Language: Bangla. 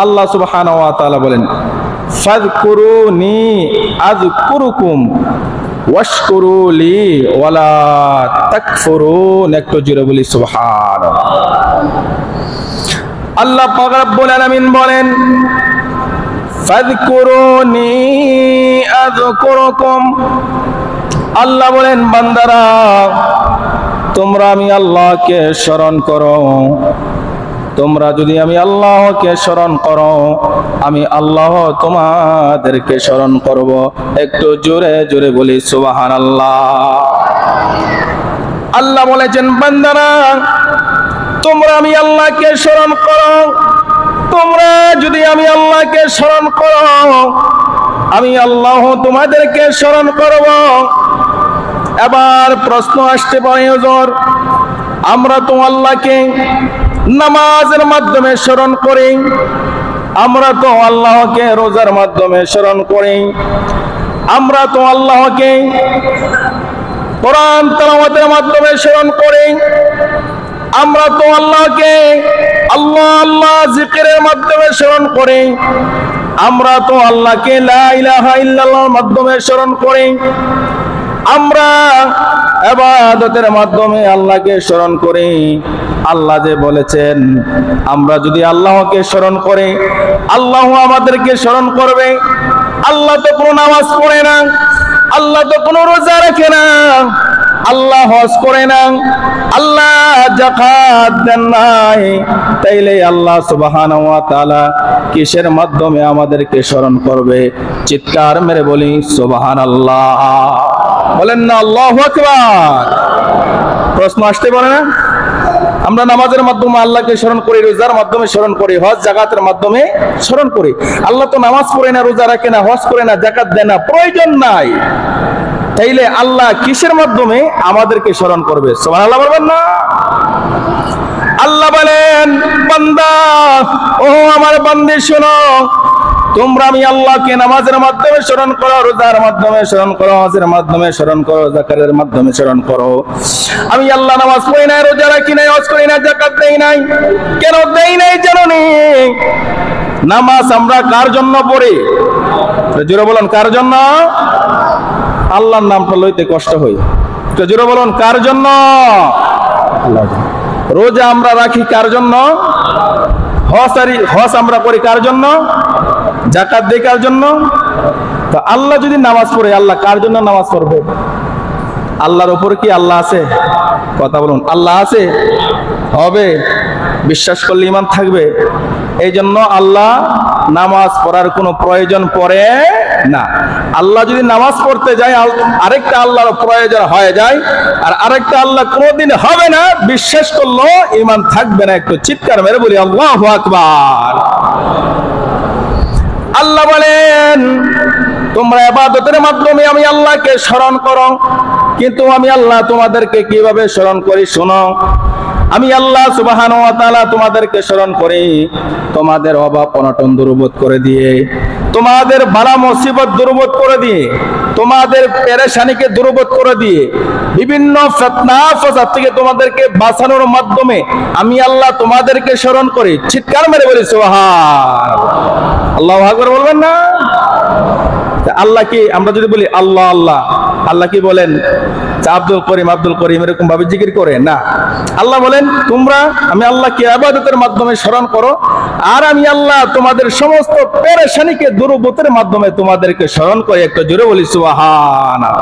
আল্লাহ সুবহানাহু ওয়া তাআলা বলেন, ফাযকুরুনি আযকুরুকুম ওয়াশকুরু লি ওয়ালা তাকফুরুন। একটু জোরে বলি সুবহানাল্লাহ। আল্লাহ পাক রব্বুল আলামিন বলেন, ফাযকুরুনি আযকুরুকুম। আল্লাহ বলেন, বান্দারা তোমরা আমি আল্লাহকে স্মরণ করো। তোমরা যদি আমি আল্লাহকে স্মরণ করো, আমি আল্লাহ তোমাদেরকে স্মরণ করব। একটু জোরে জোরে বলি সুবহানাল্লাহ। আল্লাহ বলেছেন, বান্দারা তোমরা আমি আল্লাহকে স্মরণ করো। তোমরা যদি আমি আল্লাহকে স্মরণ করো, আমি আল্লাহ তোমাদেরকে স্মরণ করব। এবার প্রশ্ন আসতে পারে, হুজুর আমরা তো আল্লাহকে নামাজের মাধ্যমে স্মরণ করি, আমরা তো আল্লাহকে রোজার মাধ্যমে স্মরণ করি, আমরা তো আল্লাহকে কোরআন তেলাওয়াতের মাধ্যমে স্মরণ করি, আমরা তো আল্লাহকে আল্লাহ আল্লাহ জিকিরের মাধ্যমে স্মরণ করি, আমরা তো আল্লাহকে লা ইলাহা ইল্লাল্লাহর মাধ্যমে স্মরণ করি, আমরা ইবাদতের মাধ্যমে আল্লাহকে স্মরণ করি। আল্লাহ যে বলেছেন আমরা যদি আল্লাহকে স্মরণ করি, আল্লাহ আমাদেরকে স্মরণ করবে। আল্লাহ তো কোনো নামাজ পড়ে না, আল্লাহ তো কোনো রোজা রাখে না, আল্লাহ হজ করে না, আল্লাহ যাকাত দেন নাই, তাইলে আল্লাহ সুবহানাহু ওয়া তাআলা কিসের মাধ্যমে আমাদেরকে স্মরণ করবে? চিৎকার মেরে বলি সুবহানাল্লাহ। বলেন না আল্লাহু আকবার। প্রশ্ন আসতে পারে না? আমরা নামাজের মাধ্যমে আল্লাহকে স্মরণ করি, রোজার মাধ্যমে স্মরণ করি, হজ যাকাতের মাধ্যমে স্মরণ করি। আল্লাহ তো নামাজ পড়ে না, রোজা রাখে না, হজ করে না, যাকাত দেয় না, প্রয়োজন নাই। তাইলে আল্লাহ কিসের মাধ্যমে আমাদেরকে স্মরণ করবে? সুবহানাল্লাহ বলবেন না? আল্লাহ বলেন, বান্দা ও আমার বান্দী শোনো, তোমরা আমি আল্লাহকে নামাজের মাধ্যমে স্মরণ করো, রোজার মাধ্যমে স্মরণ করো, হজের মাধ্যমে স্মরণ করো, যাকাতের মাধ্যমে স্মরণ করো। আমি আল্লাহ নামাজ পড়ি নাই, রোজা রাখি নাই, হজ করি না, যাকাত দেই নাই। কেন দেই নাই জানো নি? নামাজ আমরা কার জন্য পড়ি? জোরে বলুন, কার জন্য? আল্লাহর নামটা লইতে কষ্ট হয়। জোরে বলুন, কার জন্য? আল্লাহর জন্য। রোজা আমরা রাখি কার জন্য? হজ আমরা করি কার জন্য? যাকাত দেই কার জন্য? তো আল্লাহ যদি নামাজ পড়ে, আল্লাহ কার জন্য নামাজ পড়বে? আল্লাহর উপর কি আল্লাহ আছে? কথা বলুন, আল্লাহ আছে? হবে? বিশ্বাস করলে ঈমান থাকবে। এই জন্য আল্লাহ নামাজ পড়ার কোনো প্রয়োজন পড়ে না। আল্লাহ যদি নামাজ পড়তে যায়, আরেকটা আল্লাহর প্রয়োজন হয়ে যায়, আর আরেকটা আল্লাহ কোনোদিন হবে না, বিশ্বাস করলেও ঈমান থাকবে না। একটু চিৎকার মেরে বলি আল্লাহু আকবার। আল্লাহ বলেন, তোমরা ইবাদতের মাধ্যমে আমি আল্লাহকে স্মরণ করো, কিন্তু আমি আল্লাহ তোমাদেরকে কিভাবে স্মরণ করি শোনো। আমি আল্লাহ সুবহানাহু ওয়া তাআলা তোমাদেরকে স্মরণ করি তোমাদের অভাব অনটন দূরীভূত করে দিয়ে, তোমাদের বালা মুসিবত দূরীভূত করে দিয়ে, তোমাদের পেরেশানিকে দূরীভূত করে দিয়ে, বিভিন্ন ফিতনা ফাসাদ থেকে তোমাদেরকে বাঁচানোর মাধ্যমে আমি আল্লাহ তোমাদেরকে স্মরণ করি। চিৎকার মেরে বলি সুবহানাল্লাহ। আল্লাহু আকবার বলবেন না? আল্লাহ কি, আমরা যদি বলি আল্লাহ আল্লাহ, আল্লাহ কি বলেন আব্দুল করিম এরকম ভাবে জিকির করে না। আল্লাহ বলেন, তোমরা আমি আল্লাহকে ইবাদতের মাধ্যমে স্মরণ করো, আর আমি আল্লাহ তোমাদের সমস্ত পেরেশানিকে দূরীভূতের মাধ্যমে তোমাদেরকে স্মরণ করে। একটু জোরে বলি সুবহানাল্লাহ।